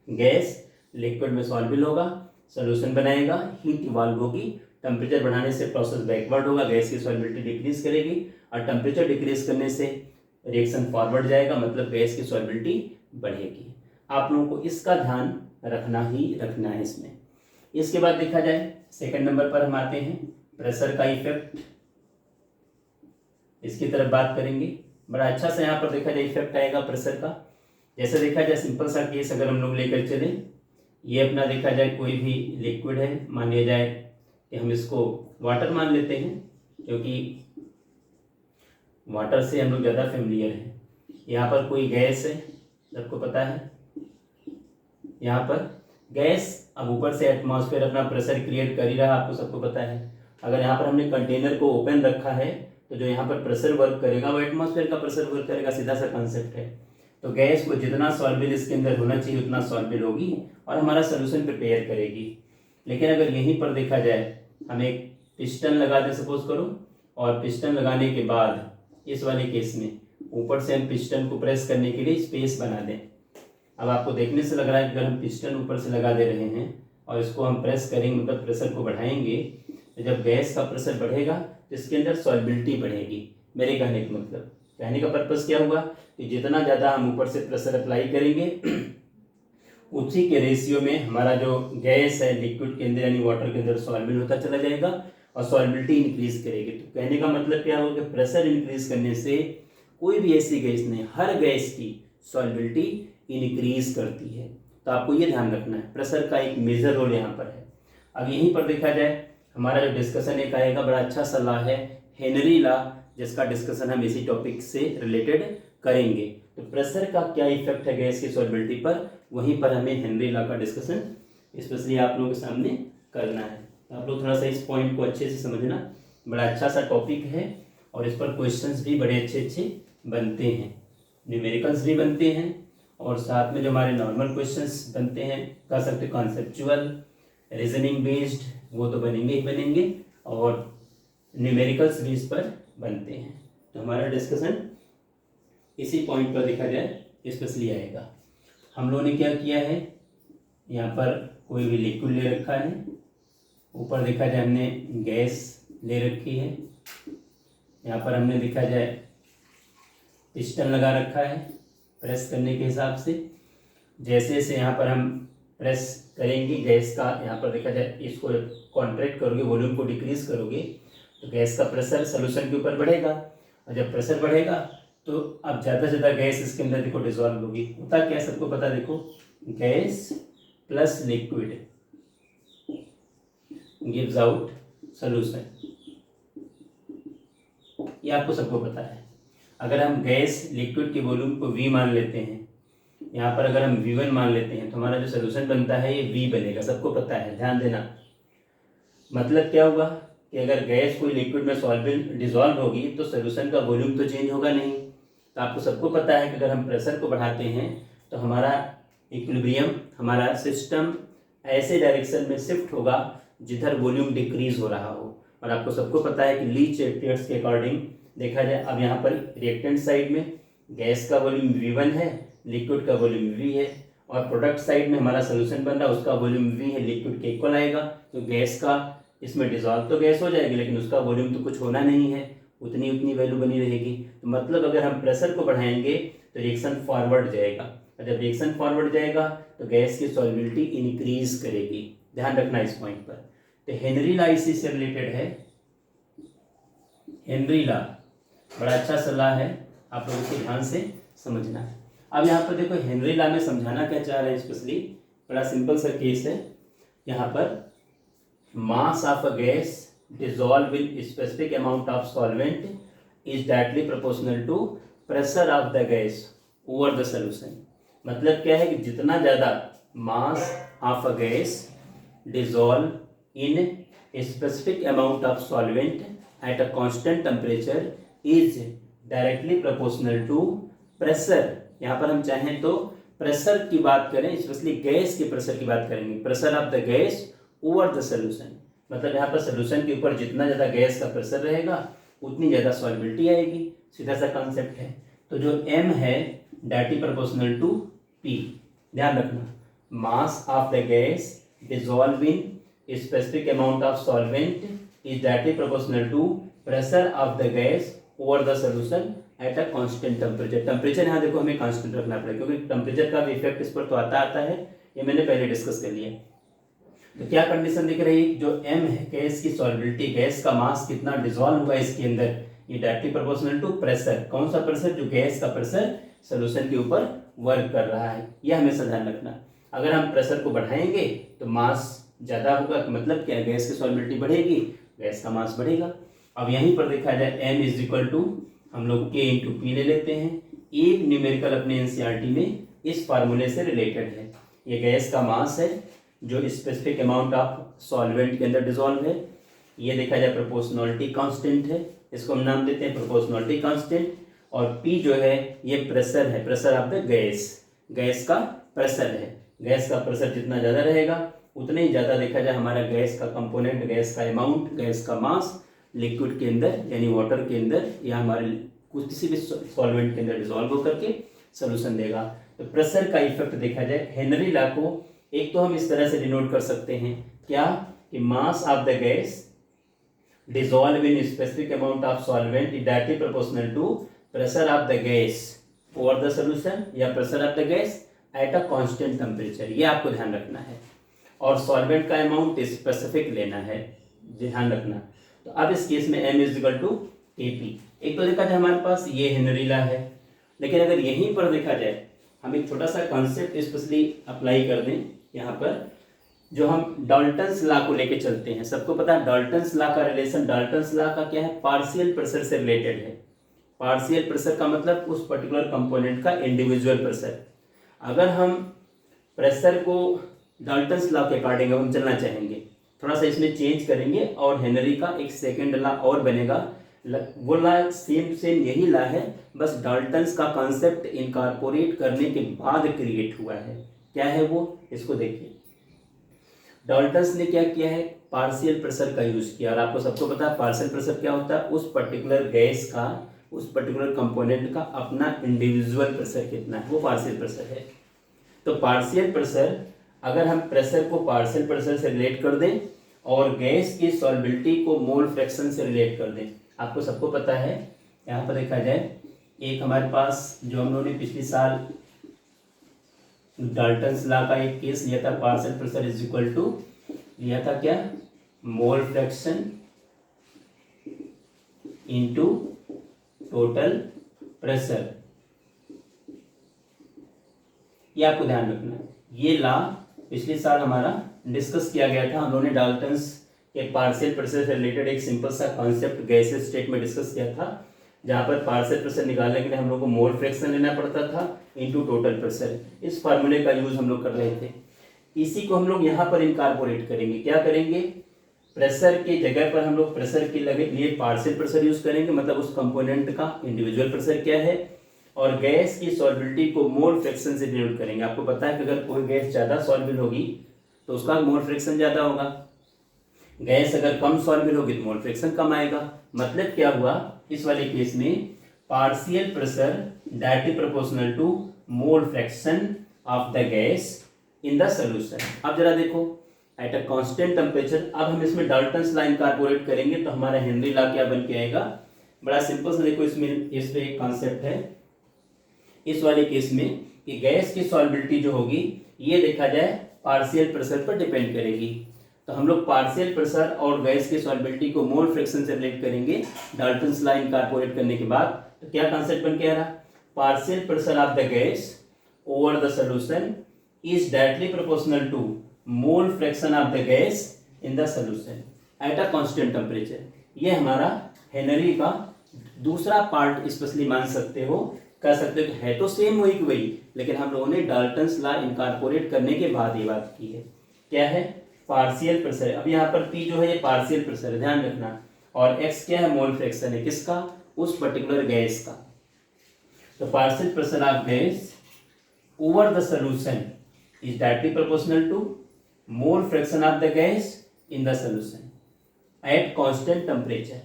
गैस लिक्विड में सॉल्बिल होगा, सोल्यूशन बनाएगा, हीट इवॉल्व होगी, टेम्परेचर बढ़ाने से प्रोसेस बैकवर्ड होगा, गैस की सॉल्बिलिटी डिक्रीज करेगी, और टेम्परेचर डिक्रीज करने से रिएक्शन फॉरवर्ड जाएगा, मतलब गैस की सॉल्बिलिटी बढ़ेगी। आप लोगों को इसका ध्यान रखना ही रखना है इसमें। इसके बाद देखा जाए सेकंड नंबर पर हम आते हैं, प्रेशर का इफेक्ट, इसकी तरफ बात करेंगे। बड़ा अच्छा सा यहाँ पर देखा जाए इफेक्ट आएगा प्रेशर का। जैसे देखा जाए सिंपल सा केस अगर हम लोग लेकर चले, ये अपना देखा जाए कोई भी लिक्विड है, मान लिया जाए कि हम इसको वाटर मान लेते हैं, क्योंकि वाटर से हम लोग ज़्यादा फेमिलियर हैं। यहाँ पर कोई गैस है, सबको पता है, यहाँ पर गैस अब ऊपर से एटमॉस्फेयर अपना प्रेशर क्रिएट कर ही रहा, आपको सबको पता है। अगर यहाँ पर हमने कंटेनर को ओपन रखा है तो जो यहाँ पर प्रेशर वर्क करेगा वो एटमॉस्फेयर का प्रेशर वर्क करेगा, सीधा सा कॉन्सेप्ट है। तो गैस को जितना सॉल्बिल इसके अंदर होना चाहिए उतना सॉल्बिल होगी और हमारा सोल्यूशन प्रिपेयर करेगी। लेकिन अगर यहीं पर देखा जाए, हम एक पिस्टन लगा दें सपोज करो, और पिस्टन लगाने के बाद इस वाले केस में ऊपर से हम पिस्टन को प्रेस करने के लिए स्पेस बना दें। अब आपको देखने से लग रहा है कि अगर हम पिस्टन ऊपर से लगा दे रहे हैं और इसको हम प्रेस करेंगे, मतलब प्रेशर को बढ़ाएंगे, तो जब गैस का प्रेशर बढ़ेगा तो इसके अंदर सॉल्बिलिटी बढ़ेगी। मेरे कहने का मतलब कहने का पर्पस क्या हुआ कि जितना ज़्यादा हम ऊपर से प्रेशर अप्लाई करेंगे उसी के रेशियो में हमारा जो गैस है लिक्विड के अंदर यानी वाटर के अंदर सॉल्वेंट होता चला जाएगा और सॉल्बिलिटी इंक्रीज करेगी। तो कहने का मतलब क्या होगा कि प्रेशर इंक्रीज करने से कोई भी ऐसी गैस नहीं, हर गैस की सॉल्बिलिटी इंक्रीज करती है। तो आपको ये ध्यान रखना है, प्रेशर का एक मेजर रोल यहाँ पर है। अब यहीं पर देखा जाए हमारा जो डिस्कशन एक आएगा, बड़ा अच्छा सा लॉ है हेनरी लॉ, जिसका डिस्कशन हम इसी टॉपिक से रिलेटेड करेंगे। तो प्रेशर का क्या इफेक्ट है गैस की सॉल्बिलिटी पर, वहीं पर हमें हेनरी लॉ का डिस्कशन स्पेशली आप लोगों के सामने करना है। तो आप लोग थोड़ा सा इस पॉइंट को अच्छे से समझना, बड़ा अच्छा सा टॉपिक है और इस पर क्वेश्चंस भी बड़े अच्छे अच्छे बनते हैं, न्यूमेरिकल्स भी बनते हैं और साथ में जो हमारे नॉर्मल क्वेश्चंस बनते हैं, कह सकते कॉन्सेप्चुअल, रीजनिंग बेस्ड, वो तो बनेंगे ही बनेंगे और न्यूमेरिकल्स भी इस पर बनते हैं। तो हमारा डिस्कशन इसी पॉइंट पर देखा जाए स्पेशली आएगा। हम लोगों ने क्या किया है, यहाँ पर कोई भी लिक्विड ले रखा है, ऊपर देखा जाए हमने गैस ले रखी है, यहाँ पर हमने देखा जाए पिस्टन लगा रखा है प्रेस करने के हिसाब से। जैसे जैसे यहाँ पर हम प्रेस करेंगे गैस का, यहाँ पर देखा जाए इसको कॉन्ट्रैक्ट करोगे, वॉल्यूम को डिक्रीज करोगे तो गैस का प्रेशर सोल्यूशन के ऊपर बढ़ेगा और जब प्रेशर बढ़ेगा तो अब ज़्यादा से ज़्यादा गैस इसके अंदर देखो डिजॉल्व होगी। होता क्या सबको पता, देखो gas plus liquid gives out solution, ये आपको सबको पता है। अगर हम गैस लिक्विड के वॉल्यूम को V मान लेते हैं, यहाँ पर अगर हम V1 मान लेते हैं तो हमारा जो सोल्यूशन बनता है ये V बनेगा, सबको पता है, ध्यान देना। मतलब क्या हुआ कि अगर गैस कोई लिक्विड में सॉल्वेंट डिजॉल्व होगी तो सोल्यूशन का वॉल्यूम तो चेंज होगा नहीं। तो आपको सबको पता है कि अगर हम प्रेशर को बढ़ाते हैं तो हमारा इक्विलिब्रियम, हमारा सिस्टम ऐसे डायरेक्शन में शिफ्ट होगा जिधर वॉल्यूम डिक्रीज हो रहा हो। और आपको सबको पता है कि लीच एक्टिविटीज के अकॉर्डिंग देखा जाए, अब यहाँ पर रिएक्टेंट साइड में गैस का वॉल्यूम V1 है, लिक्विड का वॉल्यूम V है और प्रोडक्ट साइड में हमारा सोल्यूशन बन रहा है, उसका वॉल्यूम V है, लिक्विड के इक्वल आएगा। तो गैस का इसमें डिजॉल्व तो गैस हो जाएगी लेकिन उसका वॉल्यूम तो कुछ होना नहीं है, उतनी उतनी वैल्यू बनी रहेगी। तो मतलब अगर हम प्रेशर को बढ़ाएंगे तो रिएक्शन फॉरवर्ड जाएगा और जब रिएक्शन फॉरवर्ड जाएगा तो गैस की सॉल्बिलिटी इंक्रीज करेगी, ध्यान रखना इस पॉइंट पर। तो हेनरी लॉ इसी से रिलेटेड है, हेनरी लॉ बड़ा अच्छा सलाह है, आप लोगों को ध्यान से समझना है। अब यहाँ पर देखो हेनरी लॉ में समझाना क्या चाह रहे हैं, स्पेशली बड़ा सिंपल सा केस है। यहाँ पर mass of a gas dissolved in specific amount of solvent is directly proportional to pressure of the gas over the solution। मतलब क्या है कि जितना ज़्यादा mass of a gas dissolved in a specific amount of solvent at a constant temperature is directly proportional to pressure। यहाँ पर हम चाहें तो प्रेशर की बात करें, स्पेशली गैस के प्रेशर की बात करेंगे, pressure of the gas over the solution. मतलब यहाँ पर सोल्यूशन के ऊपर जितना ज़्यादा गैस का प्रेशर रहेगा उतनी ज़्यादा सॉल्बिलिटी आएगी, सीधा सा कॉन्सेप्ट है। तो जो M है डायरेक्टली प्रोपोर्शनल टू P, ध्यान रखना, mass of the gas dissolve in specific amount of solvent is directly proportional to pressure of the gas over the solution at a constant temperature. Temperature यहाँ देखो हमें constant रखना पड़ेगा क्योंकि temperature का भी इफेक्ट इस पर तो आता है, ये मैंने पहले डिस्कस कर लिया। तो क्या कंडीशन दिख रही, जो M है गैस की सॉल्बिलिटी, गैस का मास कितना डिसॉल्व हुआ इसके अंदर, ये डायरेक्टली प्रोपोर्शनल टू प्रेशर। कौन सा प्रेशर, जो गैस का प्रेशर सोल्यूशन के ऊपर वर्क कर रहा है, यह हमेशा ध्यान रखना। अगर हम प्रेशर को बढ़ाएंगे तो मास ज़्यादा होगा, मतलब क्या, गैस की सॉल्बिलिटी बढ़ेगी, गैस का मास बढ़ेगा। अब यहीं पर देखा जाए M इज इक्वल टू हम लोग K इंटू P ले लेते हैं। एक न्यूमेरिकल अपने NCERT में इस फार्मूले से रिलेटेड है। ये गैस का मास है जो स्पेसिफिक अमाउंट ऑफ सॉल्वेंट के अंदर डिसॉल्व है, ये देखा जाए प्रोपोर्शनलिटी कांस्टेंट है, इसको हम नाम देते हैं प्रोपोर्शनलिटी कांस्टेंट। और P जो है ये प्रेशर है, pressure of the gas, gas का प्रेशर है। गैस का प्रेशर जितना ज़्यादा रहेगा उतने ही ज़्यादा देखा जाए हमारा गैस का कंपोनेंट, गैस का अमाउंट, गैस का मास लिक्विड के अंदर यानी वाटर के अंदर या हमारे किसी भी सॉल्वेंट के अंदर डिसॉल्व होकर के सोल्यूशन देगा। तो प्रेशर का इफेक्ट देखा जाए हेनरी लॉ को एक तो हम इस तरह से डिनोट कर सकते हैं, क्या, कि mass of the gas dissolve in specific amount of solvent is directly proportional to pressure of the gas over the solution या pressure of the gas at a constant temperature, ये आपको ध्यान रखना है। और सॉल्वेंट का अमाउंट स्पेसिफिक लेना है, ध्यान रखना। तो अब इस केस में m is equal to Kp। एक तो देखा जाए हमारे पास ये हेनरी लॉ है, लेकिन अगर यहीं पर देखा जाए हम एक छोटा सा कॉन्सेप्ट स्पेशली अप्लाई कर दें यहाँ पर, जो हम डाल्टन्स लॉ को लेके चलते हैं। सबको पता है डाल्टन्स लॉ का रिलेशन, डाल्टन्स लॉ का क्या है, पार्शियल प्रेशर से रिलेटेड है। पार्शियल प्रेशर का मतलब उस पर्टिकुलर कंपोनेंट का इंडिविजुअल प्रेशर। अगर हम प्रेशर को डाल्टन्स लॉ के अकॉर्डिंग हम चलना चाहेंगे, थोड़ा सा इसमें चेंज करेंगे और हेनरी का एक सेकेंड लॉ और बनेगा। वो लॉ सेम यही लॉ है, बस डाल्टन्स का कॉन्सेप्ट इनकॉर्पोरेट करने के बाद क्रिएट हुआ है। क्या है वो, इसको देखिए। डाल्टन्स ने क्या किया है, पार्शियल प्रेशर का यूज किया। और आपको सबको पता है पार्शियल प्रेशर क्या होता है, उस पर्टिकुलर गैस का, उस पर्टिकुलर कंपोनेंट का अपना इंडिविजुअल प्रेशर कितना है, वो पार्शियल प्रेशर है। तो पार्शियल प्रेशर, अगर हम प्रेशर को पार्शियल प्रेशर से रिलेट कर दें और गैस की सॉल्बिलिटी को मोल फ्रैक्शन से रिलेट कर दें, आपको सबको पता है। यहाँ पर देखा जाए, एक हमारे पास जो हम लोगों ने पिछले साल डाल्टन्स लॉ का एक केस लिया था, partial pressure is equal to लिया था क्या, mole fraction into total pressure. ये आपको ध्यान रखना है। ये लॉ पिछले साल हमारा डिस्कस किया गया था। हम लोगों ने डाल्टन्स के पार्शियल प्रेशर से रिलेटेड एक सिंपल सा कॉन्सेप्ट गैसेस स्टेट में डिस्कस किया था, जहाँ पर पार्शियल प्रेशर निकालने के लिए हम लोग को मोल फ्रैक्शन लेना पड़ता था इनटू टोटल प्रेशर। इस फार्मूले का यूज हम लोग कर रहे थे। इसी को हम लोग यहाँ पर इनकॉर्पोरेट करेंगे। क्या करेंगे, प्रेशर के जगह पर हम लोग प्रेशर के लिए पार्शियल प्रेशर यूज करेंगे, मतलब उस कंपोनेंट का इंडिविजुअल प्रेशर क्या है, और गैस की सॉल्बिलिटी को मोल फ्रैक्शन से डिनोट करेंगे। आपको पता है कि अगर कोई गैस ज़्यादा सॉल्युबल होगी तो उसका मोल फ्रैक्शन ज़्यादा होगा, गैस अगर कम सॉल्युबल होगी तो मोल फ्रैक्शन कम आएगा। मतलब क्या हुआ, इस वाले केस में partial pressure directly proportional to mole fraction of the gas in the solution. अब जरा देखो, एट अ कांस्टेंट टेम्परेचर, अब हम इसमें डाल्टन्स लॉ इनकॉर्पोरेट करेंगे तो हमारा हेनरी लॉ क्या बन के आएगा, बड़ा सिंपल सा। देखो इसमें इस पे एक कॉन्सेप्ट है इस वाले केस में कि गैस की सॉल्बिलिटी जो होगी ये देखा जाए पार्शियल प्रेशर पर डिपेंड करेगी। तो हम लोग पार्शियल प्रेशर और गैस की सॉल्बिलिटी को मोल फ्रैक्शन से रिलेट करेंगे डाल्टन्स लॉ इनकॉर्पोरेट करने के बाद। तो क्या कॉन्सेप्ट बन के आ रहा, partial pressure of the gas over the solution is directly proportional to mole fraction of the gas in the solution at a constant temperature. ये हमारा हेनरी का दूसरा पार्ट स्पेशली मान सकते हो, कह सकते हो कि है तो सेम वही की वही, लेकिन हम लोगों ने डाल्टन्स लॉ इनकॉर्पोरेट करने के बाद ये बात की है। क्या है, पार्शियल प्रेशर। अब यहाँ पर P जो है ये पार्शियल प्रेशर है, ध्यान रखना, और X क्या है, मोल फ्रैक्शन है, किसका, उस पर्टिकुलर गैस का। तो partial pressure of gas over the solution is directly proportional to mole fraction of the gas in the solution at constant temperature.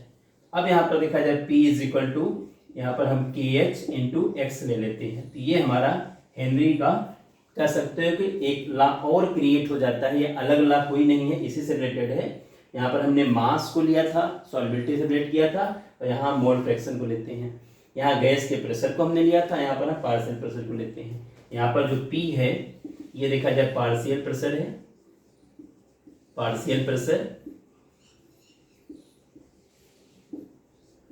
अब यहाँ पर देखा जाए P इज इक्वल टू, यहाँ पर हम KH इंटू एक्स ले लेते हैं। तो ये हमारा हेनरी का कह सकते हो कि एक लॉ और क्रिएट हो जाता है। ये अलग लॉ कोई नहीं है, इसी से रिलेटेड है। यहाँ पर हमने मास को लिया था, सॉल्बिलिटी से रिलेट किया था, और यहाँ मोल फ्रैक्शन को लेते हैं। यहाँ गैस के प्रेशर को हमने लिया था, यहाँ पर हम पार्शियल प्रेशर को लेते हैं। यहाँ पर जो P है ये देखा जाए पार्शियल प्रेशर है, partial pressure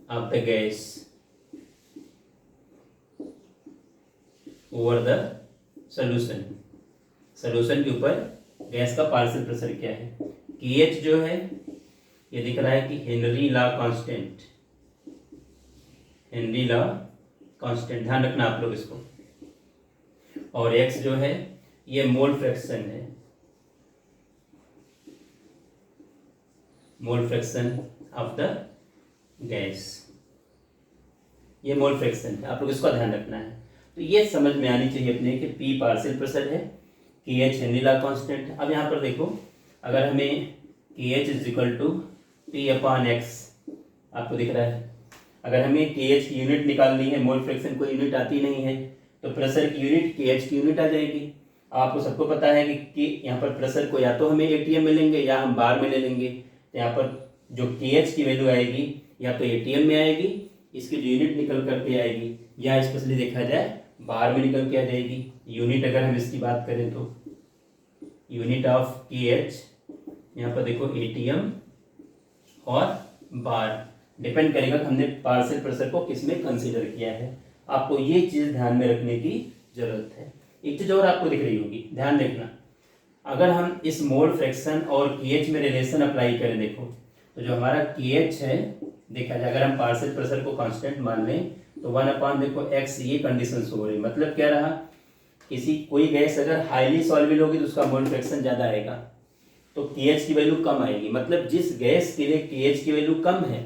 of the gas over the solution. Solution के ऊपर गैस का पार्शियल प्रेशर क्या है, KH जो है ये दिख रहा है कि Henry law constant, Henry law constant, ध्यान रखना आप लोग इसको। और X जो है ये मोल फ्रैक्शन है, मोल फ्रैक्शन ऑफ द गैस, ये मोल फ्रैक्शन है, आप लोग इसका ध्यान रखना है। तो ये समझ में आनी चाहिए अपने कि P पार्शियल प्रेशर है, KH हेनरी लॉ कांस्टेंट। अब यहाँ पर देखो, अगर हमें KH is equal to P upon X आपको दिख रहा है, अगर हमें KH की यूनिट निकालनी है, मोल फ्रैक्शन कोई यूनिट आती नहीं है, तो प्रेशर की यूनिट KH की यूनिट आ जाएगी। आपको सबको पता है कि यहाँ पर प्रेशर को या तो हमें ATM में लेंगे या हम बार में ले लेंगे। तो यहाँ पर जो KH की वैल्यू आएगी या तो ATM में आएगी इसकी जो यूनिट निकल करके आएगी, या स्पेशली देखा जाए बाहर में निकल के आ जाएगी। यूनिट अगर हम इसकी बात करें तो यूनिट ऑफ KH, यहाँ पर देखो ATM और बार, डिपेंड करेगा कि हमने पार्शियल प्रेशर को किस में कंसीडर किया है। आपको ये चीज़ ध्यान में रखने की जरूरत है। एक चीज़ और आपको दिख रही होगी, ध्यान देखना, अगर हम इस मोल फ्रैक्शन और KH में रिलेशन अप्लाई करें, देखो तो जो हमारा KH है, देखा जाए अगर हम पार्शियल प्रेशर को कांस्टेंट मान लें तो 1/, देखो x, ये कंडीशन हो रही, मतलब क्या रहा, कोई गैस अगर हाईली सॉल्युबल होगी तो उसका मोल फ्रैक्शन ज़्यादा आएगा, तो KH की वैल्यू कम आएगी। मतलब जिस गैस के लिए KH की वैल्यू कम है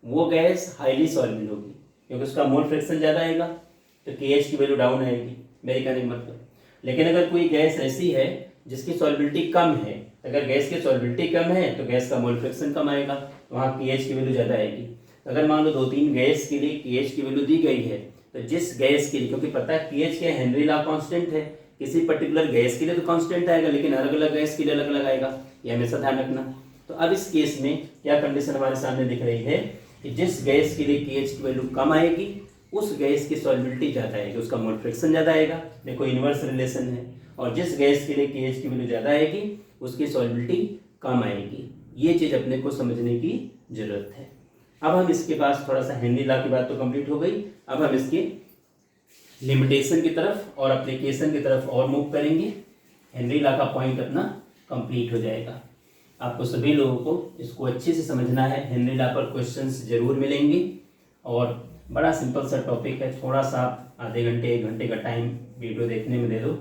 वो गैस हाईली सॉल्युबल होगी, क्योंकि उसका मोल फ्रैक्शन ज़्यादा आएगा, तो KH की वैल्यू डाउन आएगी, मेरे कहने का मतलब। लेकिन अगर कोई गैस ऐसी है जिसकी सॉल्युबिलिटी कम है, अगर गैस की सॉल्युबिलिटी कम है तो गैस का मोल फ्रैक्शन कम आएगा, वहाँ KH की वैल्यू ज़्यादा आएगी। अगर मान लो 2-3 गैस के लिए KH की वैल्यू दी गई है, तो जिस गैस के लिए, क्योंकि पता है KH क्या, हेनरी लॉ कांस्टेंट है, किसी पर्टिकुलर गैस के लिए तो कांस्टेंट आएगा, लेकिन अलग अलग गैस के लिए अलग अलग आएगा, ये हमेशा ध्यान रखना। तो अब इस केस में क्या कंडीशन हमारे सामने दिख रही है कि जिस गैस के लिए KH की वैल्यू कम आएगी उस गैस की सॉल्युबिलिटी ज़्यादा आएगी, उसका मोल फ्रैक्शन ज़्यादा आएगा, देखो इनवर्स रिलेशन है। और जिस गैस के लिए KH की वैल्यू ज़्यादा आएगी उसकी सॉल्युबिलिटी कम आएगी। ये चीज़ अपने को समझने की जरूरत है। अब हम इसके पास थोड़ा सा हेनरी लॉ की बात तो कंप्लीट हो गई, अब हम इसके लिमिटेशन की तरफ और एप्लीकेशन की तरफ और मूव करेंगे। हेनरी लॉ का पॉइंट अपना कंप्लीट हो जाएगा। आपको सभी लोगों को इसको अच्छे से समझना है। हेनरी लॉ पर क्वेश्चंस जरूर मिलेंगे और बड़ा सिंपल सा टॉपिक है, थोड़ा सा आधे घंटे 1 घंटे का टाइम वीडियो देखने में दे दो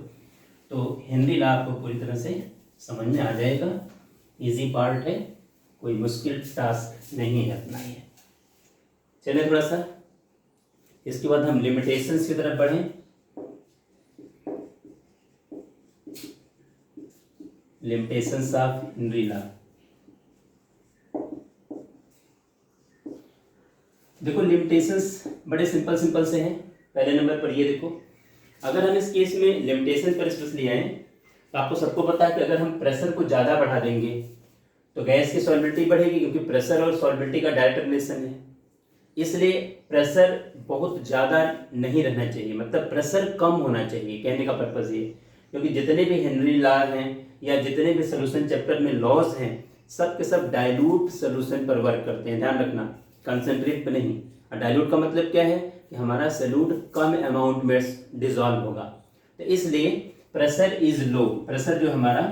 तो हेनरी लॉ आपको पूरी तरह से समझ में आ जाएगा। इजी पार्ट है, कोई मुश्किल टास्क नहीं है अपना ये। चलिए थोड़ा सा इसके बाद हम लिमिटेशंस की तरफ बढ़ें। लिमिटेशंस ऑफ हेनरी लॉ, देखो लिमिटेशंस बड़े सिंपल से हैं। पहले नंबर पर ये देखो, अगर हम इस केस में लिमिटेशन पर स्पेशली आए तो आपको सबको पता है कि अगर हम प्रेशर को ज़्यादा बढ़ा देंगे तो गैस की सॉल्युबिलिटी बढ़ेगी, क्योंकि प्रेशर और सॉल्युबिलिटी का डायरेक्ट रिलेशन है। इसलिए प्रेशर बहुत ज़्यादा नहीं रहना चाहिए, मतलब प्रेशर कम होना चाहिए, कहने का पर्पज़ ये। क्योंकि जितने भी हेनरी लॉ हैं या जितने भी सोल्यूशन चैप्टर में लॉज हैं सब के सब डाइल्यूट सोल्यूशन पर वर्क करते हैं, ध्यान रखना, कंसंट्रेट पे नहीं। और डाइल्यूट का मतलब क्या है कि हमारा सॉल्यूट कम अमाउंट में डिजॉल्व होगा, तो इसलिए प्रेशर इज लो। प्रेशर जो हमारा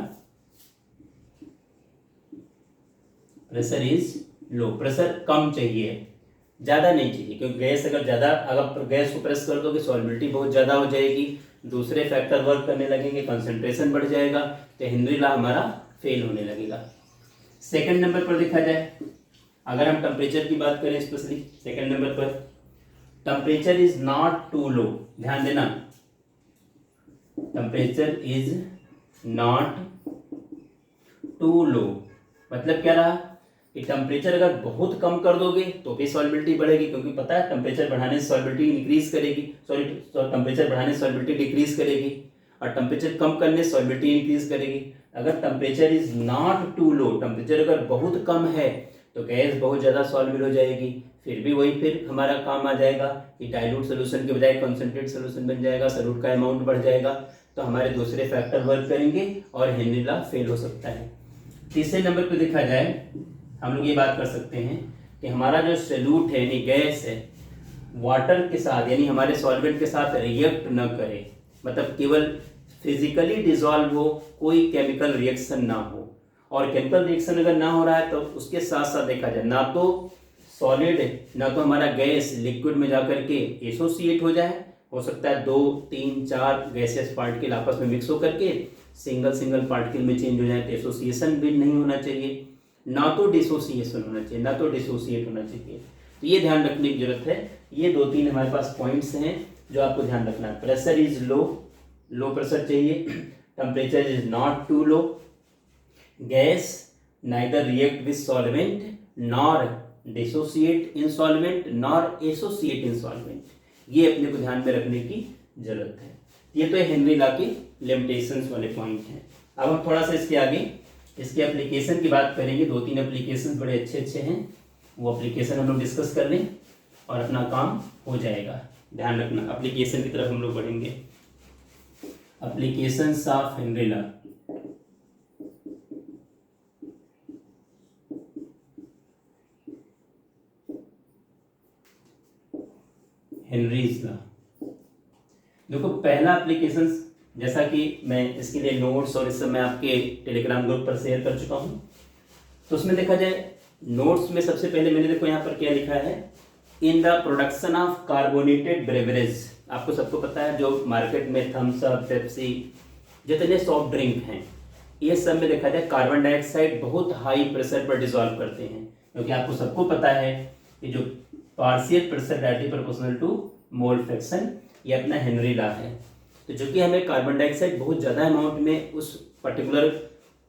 प्रेशर इज लो, प्रेशर कम चाहिए, ज़्यादा नहीं चाहिए, क्योंकि गैस अगर ज़्यादा, अगर गैस को प्रेस कर दोगे सॉल्युबिलिटी बहुत ज़्यादा हो जाएगी, दूसरे फैक्टर वर्क करने लगेंगे, कंसंट्रेशन बढ़ जाएगा, तो हेनरी लॉ हमारा फेल होने लगेगा। सेकंड नंबर पर देखा जाए, अगर हम टेम्परेचर की बात करें स्पेशली सेकंड नंबर पर, टेम्परेचर इज नॉट टू लो, ध्यान देना, टेम्परेचर इज नॉट टू लो, मतलब क्या रहा कि टेम्परेचर अगर बहुत कम कर दोगे तो भी सॉल्युबिलिटी बढ़ेगी, क्योंकि पता है टेम्परेचर बढ़ाने से सॉल्युबिलिटी इंक्रीज करेगी, टेम्परेचर बढ़ाने से सॉल्युबिलिटी डिक्रीज करेगी, और टेम्परेचर कम करने से सॉल्युबिलिटी इंक्रीज करेगी। अगर temperature is not too low, temperature अगर बहुत कम है तो गैस बहुत ज़्यादा सॉल्युबल हो जाएगी, फिर हमारा काम आ जाएगा कि डाइल्यूट सोल्यूशन के बजाय कंसंट्रेट सोल्यूशन बन जाएगा, सॉल्यूट का अमाउंट बढ़ जाएगा, तो हमारे दूसरे फैक्टर वर्क करेंगे और हेनरी लॉ फेल हो सकता है। तीसरे नंबर पर देखा जाए, हम लोग ये बात कर सकते हैं कि हमारा जो सॉल्यूट है यानी गैस है, वाटर के साथ यानी हमारे सॉल्वेंट के साथ रिएक्ट न करे, मतलब केवल फिजिकली डिजॉल्व हो, कोई केमिकल रिएक्शन ना हो। और केमिकल रिएक्शन अगर ना हो रहा है तो उसके साथ साथ देखा जाए ना तो सॉलिड, ना तो हमारा गैस लिक्विड में जाकर के एसोसिएट हो जाए, हो सकता है 2, 3, 4 गैसेस पार्टिकल आपस में मिक्स होकर के सिंगल पार्टिकल में चेंज हो जाए, तो एसोसिएशन भी नहीं होना चाहिए, ना तो डिसोसिएशन होना चाहिए, ना तो डिसोसिएट होना चाहिए। तो ये ध्यान रखने की जरूरत है। ये 2-3 हमारे पास पॉइंट्स हैं जो आपको ध्यान रखना है। Pressure is low, low pressure चाहिए, temperature is not too low, gas neither react with solvent nor dissociate in solvent nor associate in solvent, ये अपने को ध्यान में रखने की जरूरत है। ये तो हेनरी लॉ की लिमिटेशंस वाले पॉइंट हैं। अब हम थोड़ा सा इसके आगे इसके एप्लीकेशन की बात करेंगे। 2-3 एप्लीकेशन बड़े अच्छे हैं, वो एप्लीकेशन हम लोग डिस्कस कर लें। और अपना काम हो जाएगा। ध्यान रखना, एप्लीकेशन की तरफ हम लोग बढ़ेंगे। Applications of Henry law. Henry's law. देखो पहला एप्लीकेशन, जैसा कि मैं इसके लिए नोट्स और इस सब मैं आपके टेलीग्राम ग्रुप पर शेयर कर चुका हूँ, तो उसमें देखा जाए नोट्स में सबसे पहले मैंने देखो यहाँ पर क्या लिखा है, in the production of carbonated beverage. आपको सबको पता है जो मार्केट में थम्स अप, पेप्सी, जितने सॉफ्ट ड्रिंक हैं, ये सब में देखा जाए कार्बन डाइऑक्साइड बहुत हाई प्रेशर पर डिजोल्व करते हैं, क्योंकि आपको सबको पता है कि जो partial pressure directly proportional to mole fraction, ये अपना हेनरी लॉ है। तो जो कि हमें कार्बन डाइऑक्साइड बहुत ज़्यादा अमाउंट में उस पर्टिकुलर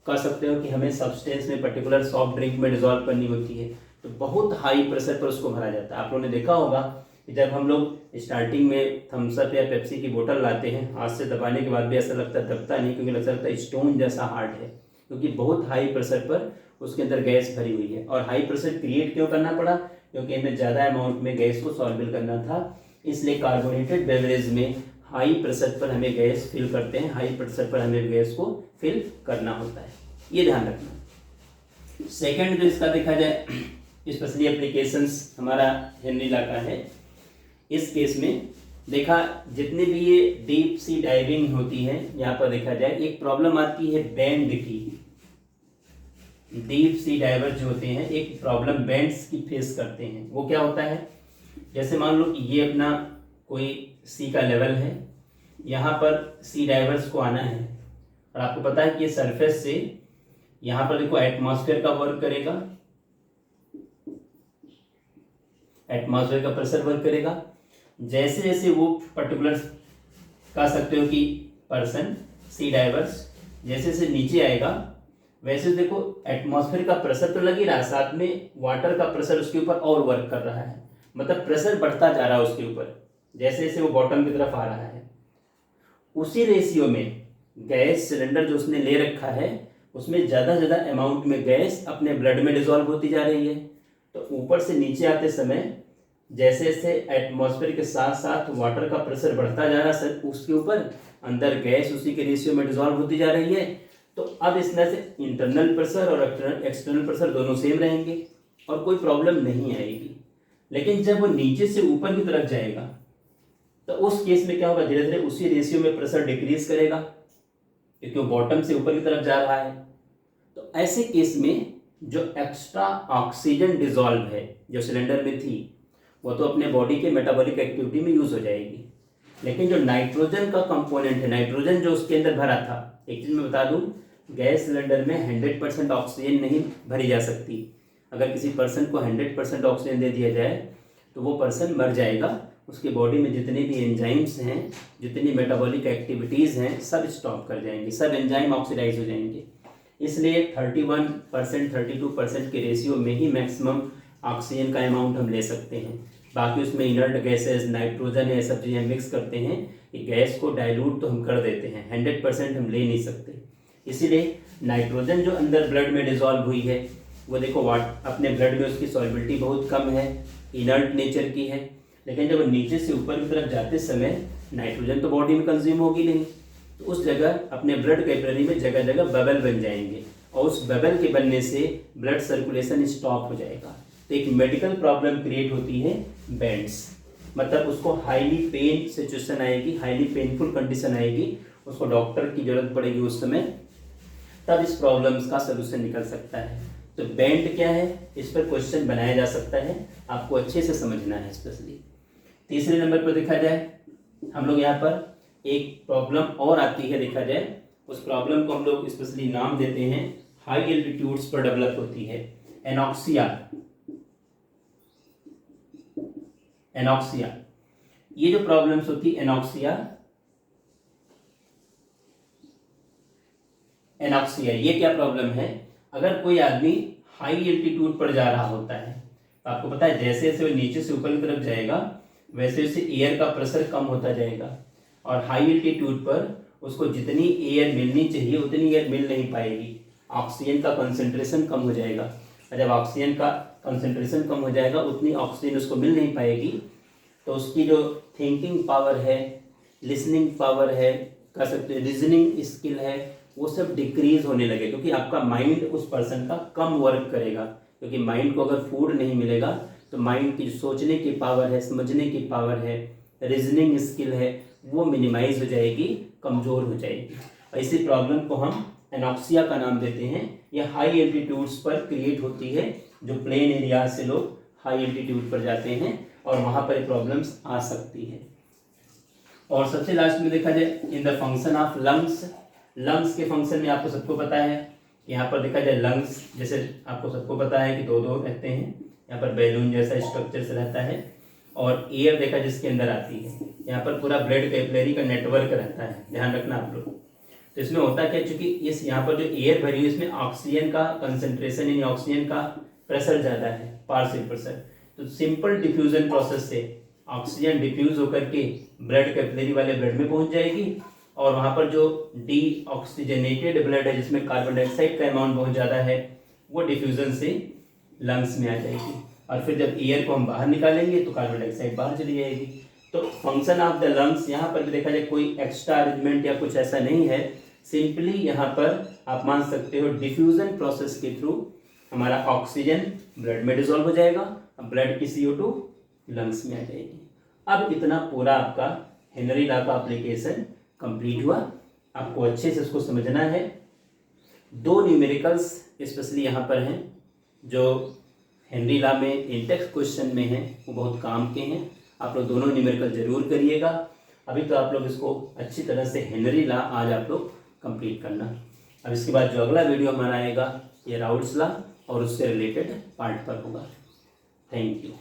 कह सकते हो कि हमें सब्सटेंस में पर्टिकुलर सॉफ्ट ड्रिंक में डिजोल्व करनी होती है, तो बहुत हाई प्रेशर पर उसको भरा जाता है। आप लोगों ने देखा होगा कि जब हम लोग स्टार्टिंग में थम्स अप या पेप्सी की बोतल लाते हैं, हाथ से दबाने के बाद भी ऐसा लगता है, दबता नहीं, क्योंकि लगता है स्टोन जैसा हार्ड है, क्योंकि बहुत हाई प्रेशर पर उसके अंदर गैस भरी हुई है। और हाई प्रेशर क्रिएट क्यों करना पड़ा, क्योंकि हमें ज़्यादा अमाउंट में गैस को सॉल्व करना था, इसलिए कार्बोनेटेड बेवरेज में हाई प्रेशर पर हमें गैस फिल करते हैं, हाई प्रेशर पर हमें गैस को फिल करना होता है, ये ध्यान रखना। सेकंड जो इसका देखा जाए स्पेशली एप्लीकेशंस हमारा हेनरी लॉ का है। इस केस में देखा जितने भी ये डीप सी डाइविंग होती है, यहाँ पर देखा जाए एक प्रॉब्लम आती है बैंड की। डीप सी डाइवर जो होते हैं एक प्रॉब्लम बैंड्स की फेस करते हैं। वो क्या होता है, जैसे मान लो कि ये अपना कोई सी का लेवल है, यहाँ पर सी डाइवर्स को आना है, और आपको पता है कि ये सरफेस से यहाँ पर देखो एटमॉस्फेयर का वर्क करेगा, एटमॉस्फेयर का प्रेशर वर्क करेगा। जैसे जैसे वो पर्टिकुलर कह सकते हो कि पर्सन सी डाइवर्स जैसे जैसे नीचे आएगा, वैसे देखो एटमॉस्फेयर का प्रेशर तो लग ही रहा है, साथ में वाटर का प्रेशर उसके ऊपर और वर्क कर रहा है, मतलब प्रेशर बढ़ता जा रहा है उसके ऊपर जैसे जैसे वो बॉटम की तरफ आ रहा है। उसी रेशियो में गैस सिलेंडर जो उसने ले रखा है, उसमें ज़्यादा से ज़्यादा अमाउंट में गैस अपने ब्लड में डिजोल्व होती जा रही है। तो ऊपर से नीचे आते समय जैसे जैसे एटमॉस्फेयर के साथ साथ वाटर का प्रेशर बढ़ता जा रहा है उसके ऊपर, अंदर गैस उसी के रेशियो में डिजोल्व होती जा रही है। तो अब इस तरह से इंटरनल प्रेशर और एक्सटर्नल प्रेशर दोनों सेम रहेंगे और कोई प्रॉब्लम नहीं आएगी। लेकिन जब वो नीचे से ऊपर की तरफ जाएगा तो उस केस में क्या होगा, धीरे धीरे उसी रेशियो में प्रेशर डिक्रीज करेगा, क्योंकि वो बॉटम से ऊपर की तरफ जा रहा है। तो ऐसे केस में जो एक्स्ट्रा ऑक्सीजन डिजोल्व है जो सिलेंडर में थी, वो तो अपने बॉडी के मेटाबॉलिक एक्टिविटी में यूज हो जाएगी, लेकिन जो नाइट्रोजन का कंपोनेंट है, नाइट्रोजन जो उसके अंदर भरा था, एक चीज मैं बता दूं, गैस सिलेंडर में 100% ऑक्सीजन नहीं भरी जा सकती। अगर किसी पर्सन को 100% ऑक्सीजन दे दिया जाए तो वो पर्सन मर जाएगा, उसके बॉडी में जितने भी एंजाइम्स हैं, जितनी मेटाबॉलिक एक्टिविटीज़ हैं, सब स्टॉप कर जाएंगे, सब एंजाइम ऑक्सीडाइज हो जाएंगे। इसलिए 31% 32% के रेशियो में ही मैक्सिमम ऑक्सीजन का अमाउंट हम ले सकते हैं। बाकी उसमें इनर्ट गैसेस, नाइट्रोजन है, सब चीज़ें मिक्स करते हैं कि गैस को डाइल्यूट तो हम कर देते हैं, 100% हम ले नहीं सकते। इसीलिए नाइट्रोजन जो अंदर ब्लड में डिजोल्व हुई है, वो देखो अपने ब्लड में उसकी सॉल्युबिलिटी बहुत कम है, इनर्ट नेचर की है, लेकिन जब नीचे से ऊपर की तरफ जाते समय नाइट्रोजन तो बॉडी में कंज्यूम होगी नहीं, तो उस जगह अपने ब्लड कैपिलरी में जगह जगह बबल बन जाएंगे, और उस बबल के बनने से ब्लड सर्कुलेशन स्टॉप हो जाएगा। तो एक मेडिकल प्रॉब्लम क्रिएट होती है बैंड्स, मतलब उसको हाईली पेन सिचुएशन आएगी, हाईली पेनफुल कंडीशन आएगी, उसको डॉक्टर की जरूरत पड़ेगी उस समय, तब इस प्रॉब्लम्स का सोल्यूशन निकल सकता है। तो बैंड क्या है, इस पर क्वेश्चन बनाया जा सकता है, आपको अच्छे से समझना है। स्पेशली तीसरे नंबर पर देखा जाए हम लोग यहाँ पर एक प्रॉब्लम और आती है, देखा जाए उस प्रॉब्लम को हम लोग स्पेशली नाम देते हैं हाई एल्टीट्यूड्स पर डेवलप होती है एनॉक्सिया। एनॉक्सिया, ये जो प्रॉब्लम्स होती है एनॉक्सिया, ये क्या प्रॉब्लम है, अगर कोई आदमी हाई एल्टीट्यूड पर जा रहा होता है, तो आपको पता है जैसे जैसे वो नीचे से ऊपर की तरफ जाएगा वैसे वैसे एयर का प्रेशर कम होता जाएगा, और हाई एल्टीट्यूड पर उसको जितनी एयर मिलनी चाहिए उतनी एयर मिल नहीं पाएगी, ऑक्सीजन का कंसंट्रेशन कम हो जाएगा। और जब ऑक्सीजन का कंसंट्रेशन कम हो जाएगा, उतनी ऑक्सीजन उसको मिल नहीं पाएगी, तो उसकी जो थिंकिंग पावर है, लिसनिंग पावर है, कह सकते हैं रीजनिंग स्किल है, वो सब डिक्रीज होने लगे, क्योंकि आपका माइंड उस पर्सन का कम वर्क करेगा। क्योंकि माइंड को अगर फूड नहीं मिलेगा तो माइंड की सोचने की पावर है, समझने की पावर है, रीजनिंग स्किल है, वो मिनिमाइज हो जाएगी, कमज़ोर हो जाएगी। ऐसी प्रॉब्लम को हम एनॉक्सिया का नाम देते हैं। ये हाई एल्टीट्यूड्स पर क्रिएट होती है, जो प्लेन एरिया से लोग हाई एल्टीट्यूड पर जाते हैं और वहाँ पर प्रॉब्लम्स आ सकती है। और सबसे लास्ट में देखा जाए in the function of lungs, lungs के फंक्शन में आपको सबको पता है, यहाँ पर देखा जाए लंग्स जैसे आपको सबको पता है कि दो दो रहते हैं, यहाँ पर बैलून जैसा स्ट्रक्चर से रहता है, और एयर देखा जिसके अंदर आती है, यहाँ पर पूरा ब्लड कैपिलरी का नेटवर्क रहता है, ध्यान रखना आप लोग। तो इसमें होता क्या, चूंकि इस यहाँ पर जो एयर भरी हुई इसमें ऑक्सीजन का कंसंट्रेशन यानी ऑक्सीजन का प्रेशर ज़्यादा है, पार्शियल प्रेशर, तो सिंपल डिफ्यूजन प्रोसेस से ऑक्सीजन डिफ्यूज होकर के ब्लड कैपिलरी वाले ब्लड में पहुंच जाएगी, और वहाँ पर जो डी ऑक्सीजनेटेड ब्लड है जिसमें कार्बन डाइऑक्साइड का अमाउंट बहुत ज़्यादा है, वो डिफ्यूजन से लंग्स में आ जाएगी, और फिर जब एयर को हम बाहर निकालेंगे तो कार्बन डाइऑक्साइड बाहर चली जाएगी। तो फंक्शन ऑफ द लंग्स यहाँ पर भी देखा जाए कोई एक्स्ट्रा अरेंजमेंट या कुछ ऐसा नहीं है, सिंपली यहाँ पर आप मान सकते हो डिफ्यूजन प्रोसेस के थ्रू हमारा ऑक्सीजन ब्लड में डिजोल्व हो जाएगा, ब्लड की CO2 लंग्स में आ जाएगी। अब इतना पूरा आपका हेनरी लॉ का एप्लीकेशन कंप्लीट हुआ। आपको अच्छे से इसको समझना है। दो न्यूमेरिकल्स स्पेशली यहाँ पर हैं जो हेनरी लॉ में इंटेक्स क्वेश्चन में हैं, वो बहुत काम के हैं। आप लोग दोनों न्यूमेरिकल जरूर करिएगा। अभी तो आप लोग इसको अच्छी तरह से हेनरी लॉ आज आप लोग कंप्लीट करना। अब इसके बाद जो अगला वीडियो हमारा आएगा ये राउल्ट्स लॉ और उससे रिलेटेड पार्ट पर होगा। Thank you.